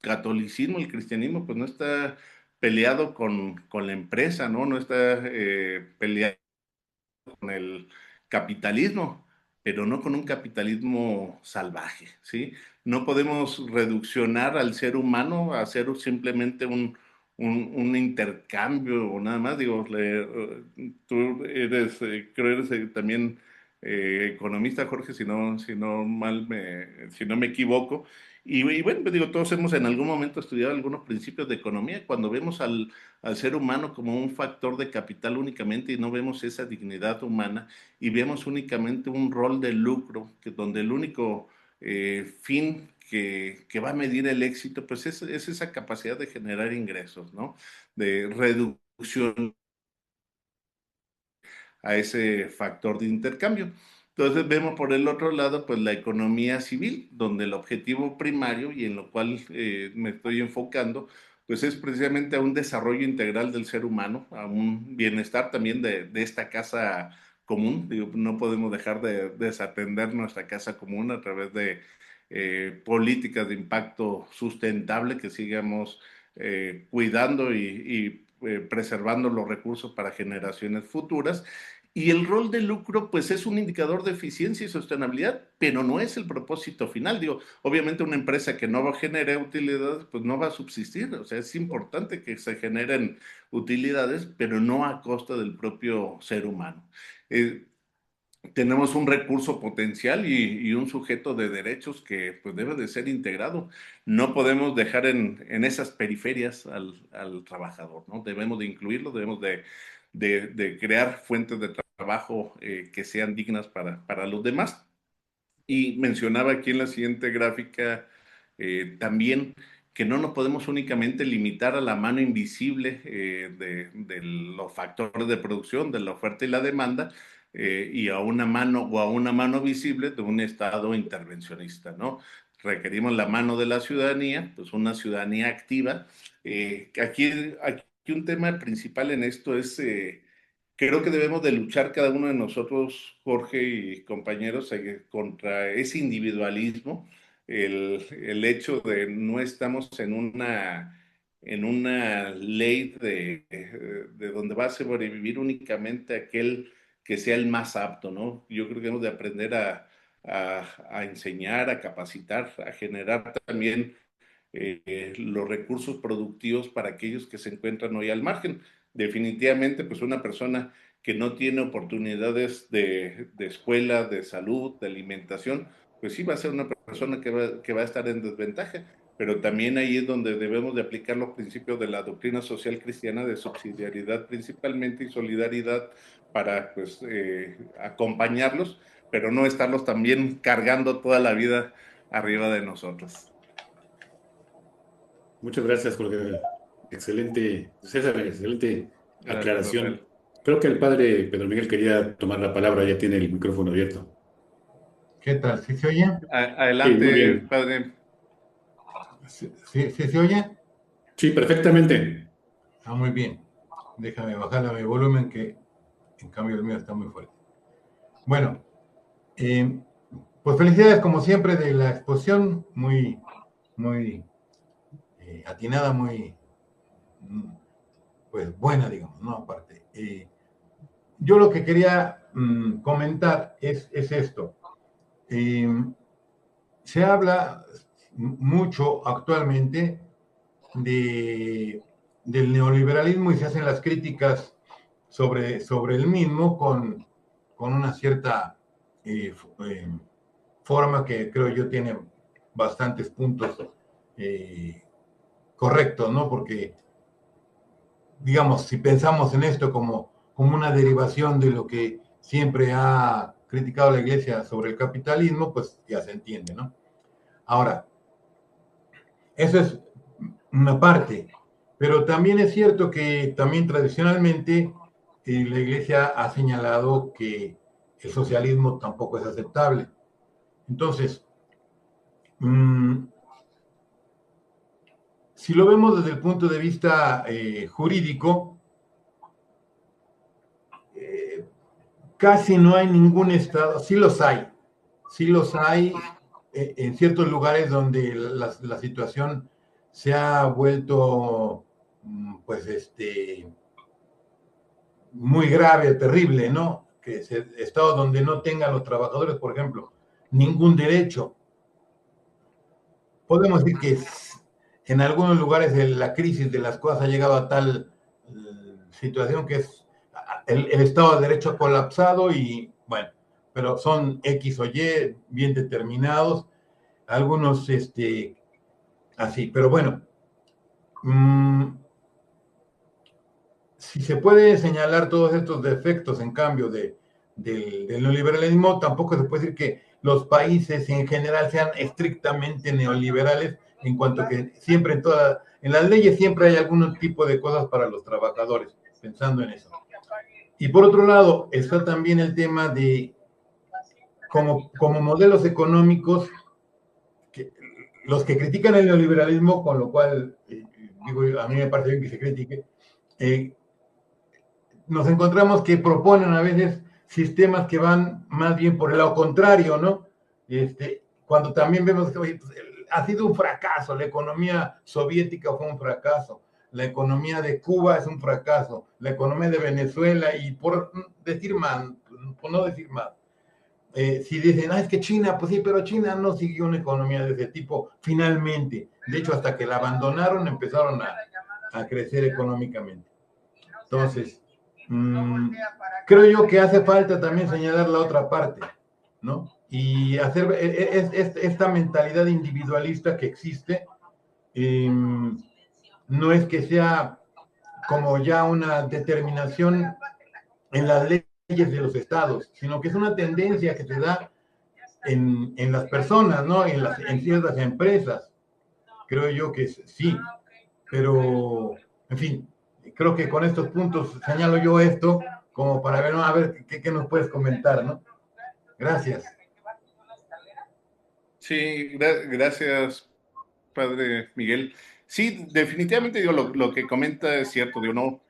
C: catolicismo, el cristianismo, pues no está peleado con la empresa, ¿no? No está peleado con el capitalismo, pero no con un capitalismo salvaje, ¿sí? No podemos reduccionar al ser humano a ser simplemente un intercambio o nada más. Digo, tú eres, creo eres también economista, Jorge, si no me equivoco. Y bueno, pues digo, todos hemos en algún momento estudiado algunos principios de economía. Cuando vemos al ser humano como un factor de capital únicamente y no vemos esa dignidad humana y vemos únicamente un rol de lucro, donde el único fin que va a medir el éxito, pues es esa capacidad de generar ingresos, ¿no? De reducción a ese factor de intercambio. Entonces vemos por el otro lado, pues la economía civil, donde el objetivo primario y en lo cual me estoy enfocando, pues es precisamente a un desarrollo integral del ser humano, a un bienestar también de esta casa común. Digo, no podemos dejar de desatender nuestra casa común a través de políticas de impacto sustentable que sigamos cuidando y preservando los recursos para generaciones futuras. Y el rol de lucro, pues es un indicador de eficiencia y sostenibilidad, pero no es el propósito final. Digo, obviamente una empresa que no genere utilidades, pues no va a subsistir. O sea, es importante que se generen utilidades, pero no a costa del propio ser humano. Eh, Tenemos un recurso potencial y un sujeto de derechos que pues debe de ser integrado. No podemos dejar en esas periferias al trabajador, ¿no? Debemos de incluirlo, debemos de crear fuentes de trabajo que sean dignas para los demás. Y mencionaba aquí en la siguiente gráfica también que no nos podemos únicamente limitar a la mano invisible de los factores de producción, de la oferta y la demanda, y a una mano o a una mano visible de un Estado intervencionista, ¿no? Requerimos la mano de la ciudadanía, pues una ciudadanía activa. Aquí un tema principal en esto es, creo que debemos de luchar cada uno de nosotros, Jorge y compañeros, contra ese individualismo, el hecho de no estamos en una ley de donde va a sobrevivir únicamente aquel que sea el más apto, ¿no? Yo creo que hemos de aprender a enseñar, a capacitar, a generar también los recursos productivos para aquellos que se encuentran hoy al margen. Definitivamente, pues una persona que no tiene oportunidades de escuela, de salud, de alimentación, pues sí va a ser una persona que va a estar en desventaja. Pero también ahí es donde debemos de aplicar los principios de la doctrina social cristiana de subsidiariedad principalmente y solidaridad para pues acompañarlos, pero no estarlos también cargando toda la vida arriba de nosotros.
A: Muchas gracias, Jorge. Excelente, César, excelente
C: Gracias,
A: aclaración.
C: Rafael.
A: Creo que el padre Pedro Miguel quería tomar la palabra, ya tiene el micrófono abierto.
D: ¿Qué tal? ¿Sí se oye?
A: Sí, muy
C: Adelante,
A: bien.
C: padre.
D: ¿Sí se oye?
A: Sí, perfectamente.
D: Ah, muy bien. Déjame bajarle mi volumen, que en cambio el mío está muy fuerte. Bueno, pues felicidades como siempre de la exposición, muy atinada, muy pues buena, digamos, ¿no? Aparte. Yo lo que quería comentar es esto. Se habla mucho actualmente del neoliberalismo y se hacen las críticas sobre el mismo con una cierta forma que creo yo tiene bastantes puntos correctos, ¿no? Porque, digamos, si pensamos en esto como una derivación de lo que siempre ha criticado la Iglesia sobre el capitalismo, pues ya se entiende, ¿no? Ahora, eso es una parte, pero también es cierto que también tradicionalmente la Iglesia ha señalado que el socialismo tampoco es aceptable. Entonces, si lo vemos desde el punto de vista jurídico, casi no hay ningún estado, sí los hay en ciertos lugares donde la situación se ha vuelto, pues, muy grave, terrible, ¿no? Que estados donde no tengan los trabajadores, por ejemplo, ningún derecho. Podemos decir que en algunos lugares la crisis de las cosas ha llegado a tal situación que es el Estado de Derecho ha colapsado y, bueno, pero son X o Y bien determinados, algunos así, pero bueno, si se puede señalar todos estos defectos, en cambio, del neoliberalismo, tampoco se puede decir que los países en general sean estrictamente neoliberales, en cuanto que siempre en las leyes siempre hay algún tipo de cosas para los trabajadores, pensando en eso. Y por otro lado, está también el tema de, como modelos económicos, los que critican el neoliberalismo, con lo cual, digo, a mí me parece bien que se critique, nos encontramos que proponen a veces sistemas que van más bien por el lado contrario, ¿no? Cuando también vemos que oye, pues, ha sido un fracaso, la economía soviética fue un fracaso, la economía de Cuba es un fracaso, la economía de Venezuela, y por decir más, por no decir más, si dicen, es que China, pues sí, pero China no siguió una economía de ese tipo finalmente, de hecho hasta que la abandonaron empezaron a crecer económicamente. Entonces, creo yo que hace falta también señalar la otra parte, ¿no? Y hacer esta mentalidad individualista que existe, no es que sea como ya una determinación en las leyes de los estados, sino que es una tendencia que se da en las personas, ¿no? En ciertas empresas. creo yo que sí, pero, en fin, creo que con estos puntos señalo yo esto como para ver, ¿no? A ver qué nos puedes comentar, ¿no? Gracias.
C: Sí, gracias, padre Miguel. Sí, definitivamente digo, lo que comenta es cierto, digo,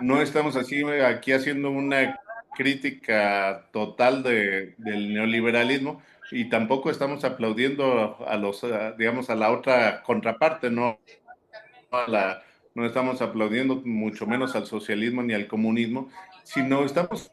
C: no estamos así aquí haciendo una crítica total del neoliberalismo y tampoco estamos aplaudiendo digamos, a la otra contraparte, ¿no? No estamos aplaudiendo mucho menos al socialismo ni al comunismo, sino estamos.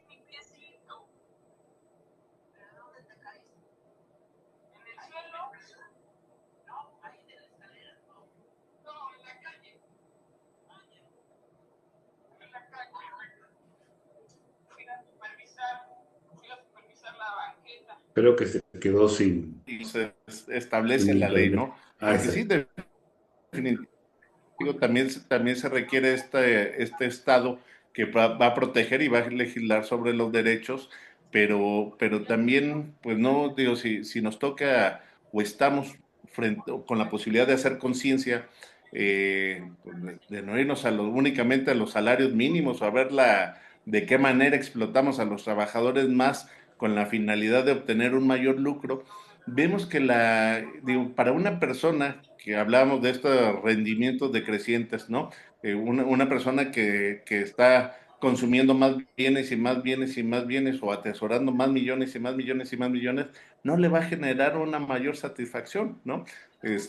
A: Creo que se quedó sin,
C: Y se
A: sin
C: establece la ley,
A: internet.
C: ¿no?
A: Ah,
C: Porque sí,
A: exacto.
C: definitivamente también se requiere este Estado que va a proteger y va a legislar sobre los derechos, pero también, pues no, digo, si nos toca o estamos con la posibilidad de hacer conciencia, pues de no irnos únicamente a los salarios mínimos o a ver de qué manera explotamos a los trabajadores más con la finalidad de obtener un mayor lucro. Vemos que digo, para una persona que hablábamos de estos rendimientos decrecientes, ¿no? Una persona que está consumiendo más bienes y más bienes y más bienes o atesorando más millones y más millones y más millones, no le va a generar una mayor satisfacción, ¿no?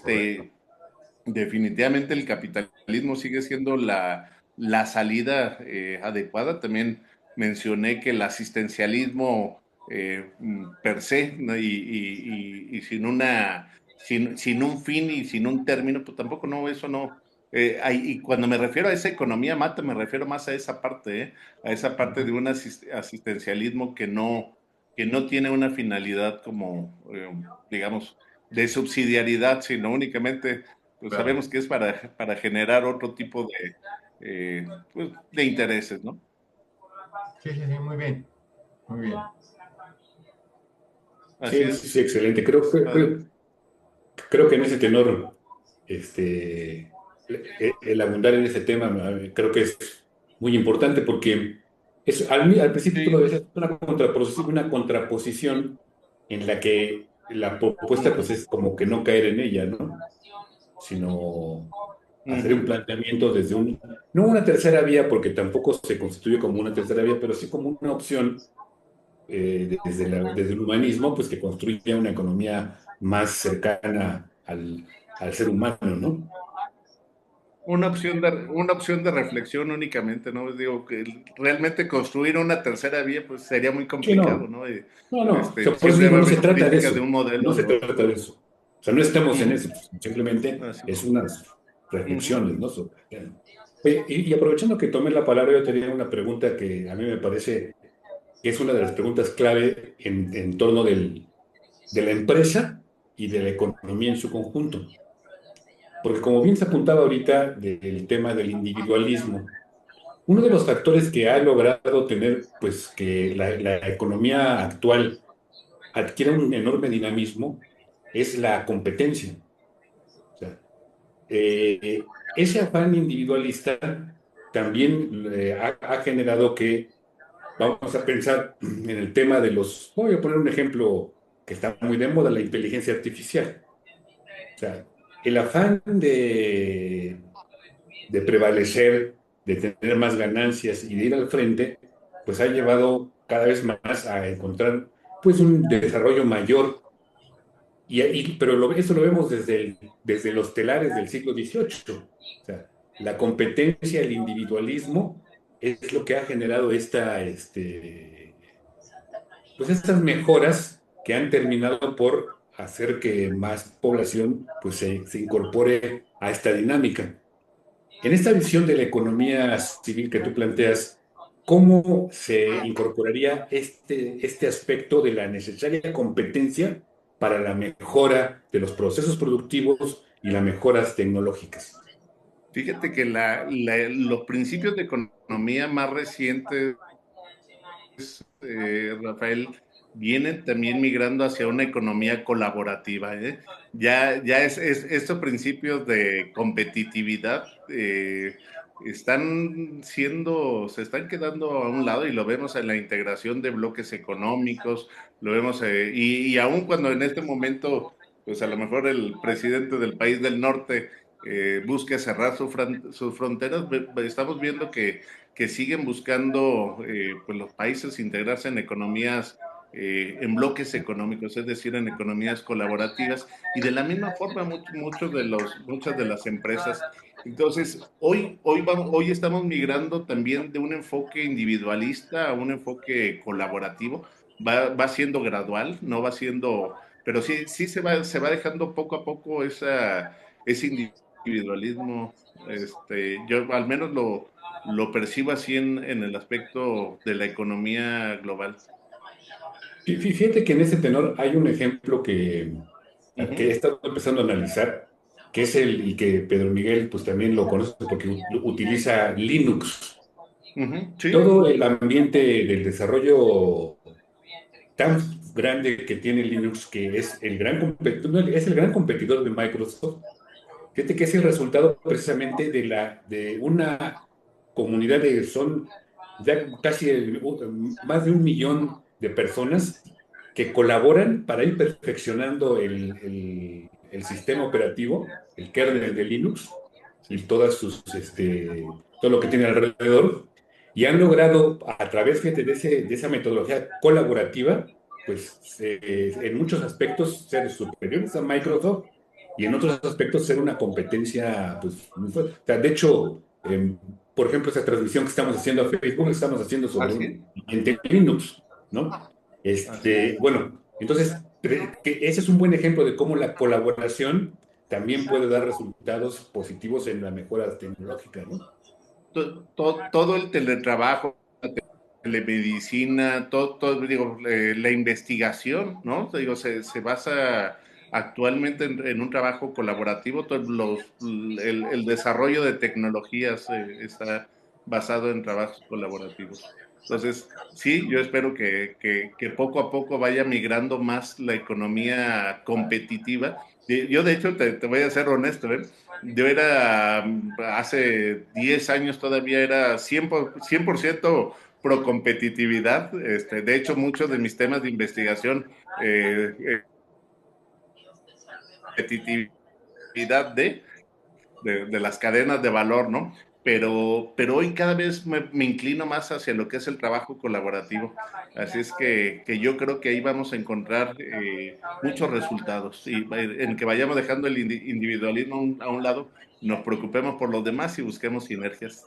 A: Correcto.
C: Definitivamente el capitalismo sigue siendo la salida adecuada. También mencioné que el asistencialismo per se, ¿no? Y sin un fin y sin un término, pues tampoco no, eso no. Y cuando me refiero a esa economía mata, me refiero más a esa parte, a esa parte de un asistencialismo que no tiene una finalidad como, digamos, de subsidiariedad, sino únicamente pues
A: Claro.
C: sabemos que es para generar otro tipo pues, de intereses, ¿no?
D: Sí, sí, sí, muy bien, muy bien.
C: Así
A: Sí, sí,
C: es,
A: sí, excelente.
C: padre.
A: Creo que en ese tenor, el abundar en ese tema, creo que es muy importante porque al principio tú lo
C: Sí.
A: decías, una contraposición en la que la propuesta pues
C: Ujú,
A: es como que no caer en ella, ¿no? Sino hacer un
C: ujú,
A: planteamiento no una tercera vía, porque tampoco se constituye como una tercera vía, pero sí como una opción desde el humanismo, pues que construya una economía más cercana al ser humano, ¿no?
C: una opción de reflexión únicamente, ¿no? Digo que realmente construir una tercera vía pues sería muy
A: Sí,
C: complicado,
A: no,
C: ¿no?
A: no, no. O sea, por eso
C: Siempre
A: digo,
C: va a
A: no se
C: haber
A: trata de
C: crítica de
A: eso,
C: un
A: no
C: modelo,
A: se
C: ¿no?
A: trata de eso. O sea, no estamos en
C: Ujú,
A: eso, simplemente
C: así.
A: es unas
C: Ujú.
A: reflexiones, ¿no? Oye, y aprovechando que tomé la palabra, yo tenía una pregunta que a mí me parece que es una de las preguntas clave en torno de la empresa y de la economía en su conjunto. Porque como bien se apuntaba ahorita del tema del individualismo, uno de los factores que ha logrado tener, pues, que la economía actual adquiera un enorme dinamismo es la competencia. O sea, ese afán individualista también ha generado que, vamos a pensar en el tema voy a poner un ejemplo que está muy de moda, la inteligencia artificial. O sea, el afán de prevalecer, de tener más ganancias y de ir al frente, pues ha llevado cada vez más a encontrar pues un desarrollo mayor. Pero eso lo vemos desde los telares del siglo XVIII. O sea, la competencia, el individualismo es lo que ha generado pues estas mejoras que han terminado por hacer que más población pues se incorpore a esta dinámica. En esta visión de la economía civil que tú planteas, ¿cómo se incorporaría este aspecto de la necesaria competencia para la mejora de los procesos productivos y las mejoras tecnológicas?
C: Fíjate que los principios de economía más recientes, Rafael, vienen también migrando hacia una economía colaborativa, ¿eh? Ya estos principios de competitividad se están quedando a un lado y lo vemos en la integración de bloques económicos, lo vemos, y aun cuando en este momento, pues a lo mejor el presidente del país del norte busque cerrar sus fronteras, estamos viendo que siguen buscando pues los países integrarse en economías, en bloques económicos, es decir, en economías colaborativas, y de la misma forma muchas de las empresas. Entonces, hoy estamos migrando también de un enfoque individualista a un enfoque colaborativo. Va siendo gradual, no va siendo, pero sí se va dejando poco a poco ese individualismo. Yo al menos lo percibo así en el aspecto de la economía global.
A: Fíjate que en ese tenor hay un ejemplo que he
C: Ujú,
A: estado empezando a analizar, que es y que Pedro Miguel pues también lo conoce porque utiliza Linux.
C: ujú, sí,
A: Todo el ambiente del desarrollo tan grande que tiene Linux, que es el gran competidor, es el gran competidor de Microsoft. Fíjate que es el resultado precisamente de una comunidad son ya casi más de 1 millón de personas que colaboran para ir perfeccionando el sistema operativo, el kernel de Linux y
C: sí,
A: todo lo que tiene alrededor, y han logrado a través, fíjate, de esa metodología colaborativa, pues en muchos aspectos ser superiores a Microsoft y en otros aspectos ser una competencia, pues, muy fuerte. O sea, de hecho, por ejemplo, esa transmisión que estamos haciendo a Facebook, la estamos haciendo sobre
C: así,
A: un ambiente Linux, ¿no?
C: así.
A: Bueno, entonces, que ese es un buen ejemplo de cómo la colaboración también puede dar resultados positivos en la mejora tecnológica, ¿no?
C: Todo el teletrabajo, la telemedicina, digo, la investigación, ¿no? Digo, se basa actualmente en un trabajo colaborativo. El desarrollo de tecnologías está basado en trabajos colaborativos. Entonces, sí, yo espero que poco a poco vaya migrando más la economía competitiva. Yo, de hecho, te voy a ser honesto, ¿eh? Yo hace 10 años todavía era 100% pro competitividad. De hecho, muchos de mis temas de investigación, competitividad de las cadenas de valor, ¿no? Pero hoy cada vez me inclino más hacia lo que es el trabajo colaborativo. Así es que yo creo que ahí vamos a encontrar muchos resultados y en que vayamos dejando el individualismo a un lado, nos preocupemos por los demás y busquemos sinergias.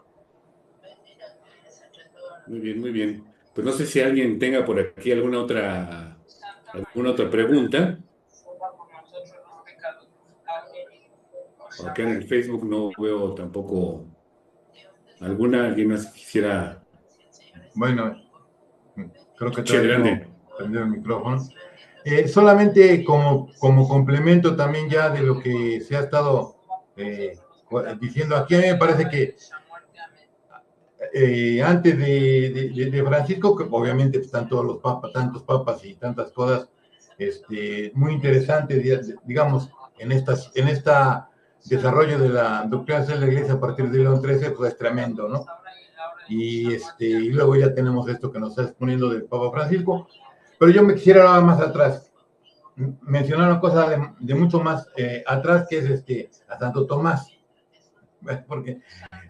A: Muy bien, muy bien. Pues no sé si alguien tenga por aquí alguna otra pregunta. Acá en el Facebook no veo tampoco alguna. ¿Alguien más quisiera?
D: Bueno, creo que
A: Sí,
D: todavía tengo
A: adelante.
D: prendido el micrófono. Solamente como complemento también ya de lo que se ha estado diciendo aquí, a mí me parece que antes de Francisco, que obviamente están todos los papas, tantos papas y tantas cosas, muy interesantes, digamos, en esta desarrollo de la doctrina de la Iglesia a partir de León XIII, pues es tremendo, ¿no? Y luego ya tenemos esto que nos está exponiendo del Papa Francisco, pero yo me quisiera ir más atrás, mencionar una cosa de mucho más atrás, que es a Santo Tomás, porque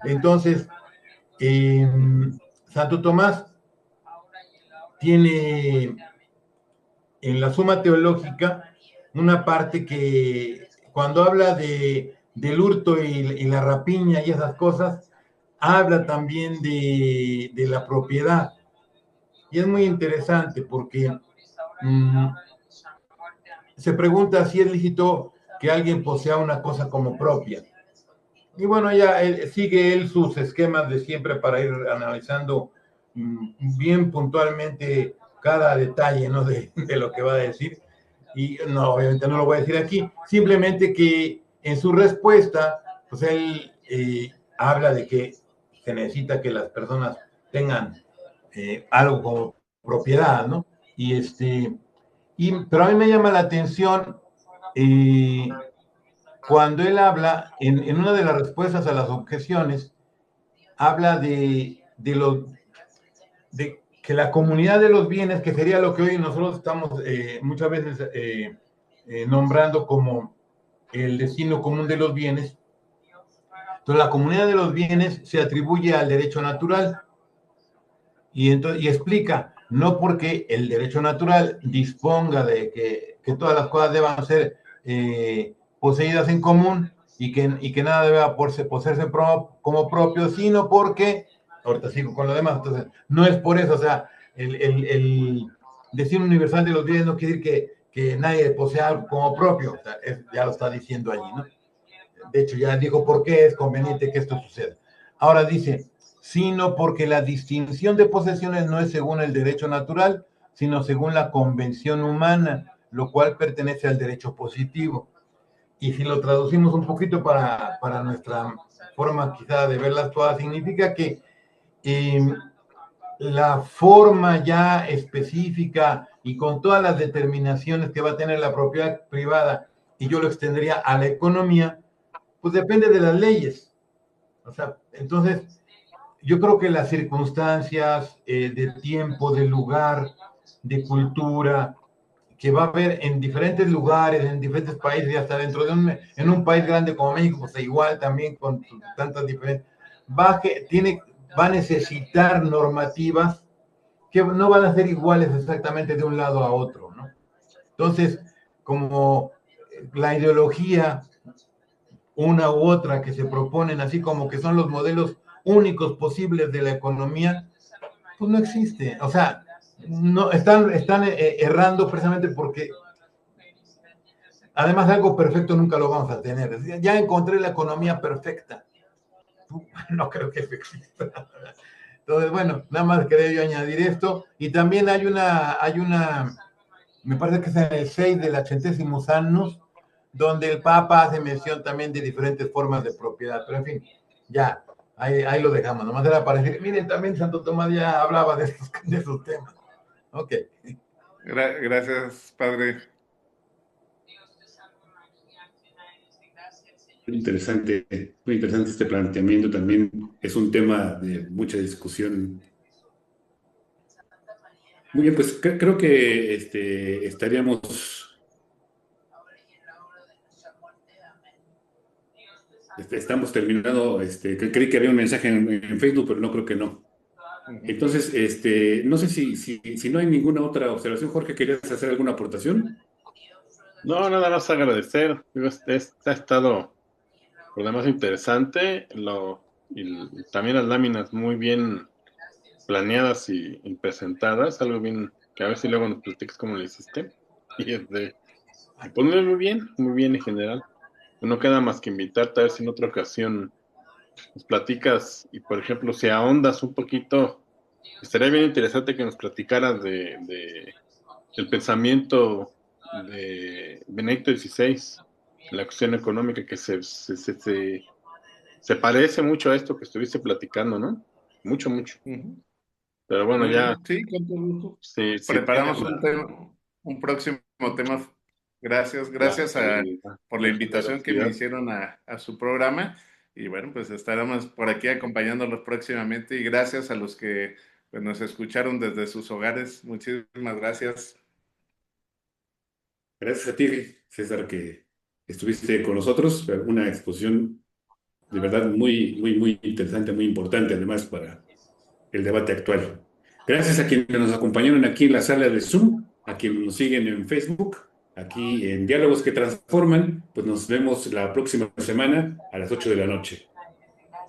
D: entonces eh, Santo Tomás tiene en la Suma Teológica una parte que cuando habla del hurto y la rapiña y esas cosas, habla también de la propiedad. Y es muy interesante porque se pregunta si es lícito que alguien posea una cosa como propia. Y bueno, ya sigue él sus esquemas de siempre para ir analizando bien puntualmente cada detalle, ¿no? de lo que va a decir. Y no, obviamente no lo voy a decir aquí. Simplemente que en su respuesta, pues él habla de que se necesita que las personas tengan algo como propiedad, ¿no? Pero a mí me llama la atención cuando él habla, en una de las respuestas a las objeciones, habla de que la comunidad de los bienes, que sería lo que hoy nosotros estamos muchas veces nombrando como el destino común de los bienes. Entonces, la comunidad de los bienes se atribuye al derecho natural y explica, no porque el derecho natural disponga de que todas las cosas deban ser poseídas en común y que nada deba poseerse como propio, sino porque, ahorita sigo con lo demás, entonces, no es por eso, o sea, el destino universal de los bienes no quiere decir que nadie posea algo como propio, o sea, ya lo está diciendo allí, ¿no? De hecho, ya dijo por qué es conveniente que esto suceda. Ahora dice, sino porque la distinción de posesiones no es según el derecho natural, sino según la convención humana, lo cual pertenece al derecho positivo. Y si lo traducimos un poquito para nuestra forma quizá de verlas todas, significa que la forma ya específica y con todas las determinaciones que va a tener la propiedad privada, y yo lo extendería a la economía, pues depende de las leyes. O sea, entonces, yo creo que las circunstancias de tiempo, de lugar, de cultura, que va a haber en diferentes lugares, en diferentes países, y hasta dentro de en un país grande como México, pues igual también con tantas diferentes, va a necesitar normativas que no van a ser iguales exactamente de un lado a otro, ¿no? Entonces, como la ideología, una u otra que se proponen, así como que son los modelos únicos posibles de la economía, pues no existe. O sea, no, están errando precisamente porque además algo perfecto nunca lo vamos a tener. Ya encontré la economía perfecta. No creo que eso exista. Entonces, bueno, nada más quería yo añadir esto. Y también hay una, me parece que es en el 6 del 80º Annus, donde el Papa hace mención también de diferentes formas de propiedad. Pero en fin, ya, ahí lo dejamos. Nomás era para decir, miren, también Santo Tomás ya hablaba de esos temas. Ok.
C: Gracias, padre.
A: Muy interesante este planteamiento. También es un tema de mucha discusión. Muy bien, pues creo que estamos terminando. Creí que había un mensaje en Facebook, pero no creo que no. Entonces, no sé si no hay ninguna otra observación. Jorge, ¿querías hacer alguna aportación?
B: No, nada más agradecer. Digo, ha estado por demás interesante. Y también las láminas muy bien planeadas y presentadas. Algo bien que a ver si luego nos platicas cómo lo hiciste. Y pues muy bien en general. No queda más que invitarte a ver si en otra ocasión nos platicas y, por ejemplo, si ahondas un poquito, estaría bien interesante que nos platicaras del pensamiento de Benedicto XVI, la cuestión económica, que se parece mucho a esto que estuviste platicando, ¿no? Mucho, mucho. Pero bueno,
C: Muy
B: ya,
C: bien, sí, con todo gusto.
B: si tienes
C: Preparamos un próximo tema. Gracias,
B: la
C: por la invitación que me
B: generosidad.
C: hicieron a su programa. Y bueno, pues estaremos por aquí acompañándolos próximamente. Y gracias a los que pues, nos escucharon desde sus hogares. Muchísimas gracias.
A: Gracias a ti, César, que estuviste con nosotros. Una exposición de verdad muy, muy, muy interesante, muy importante, además, para el debate actual. Gracias a quienes nos acompañaron aquí en la sala de Zoom, a quienes nos siguen en Facebook, aquí en Diálogos que Transforman. Pues nos vemos la próxima semana a las 8 de la noche.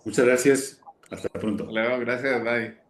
A: Muchas gracias. Hasta pronto.
C: Hasta luego, gracias, bye.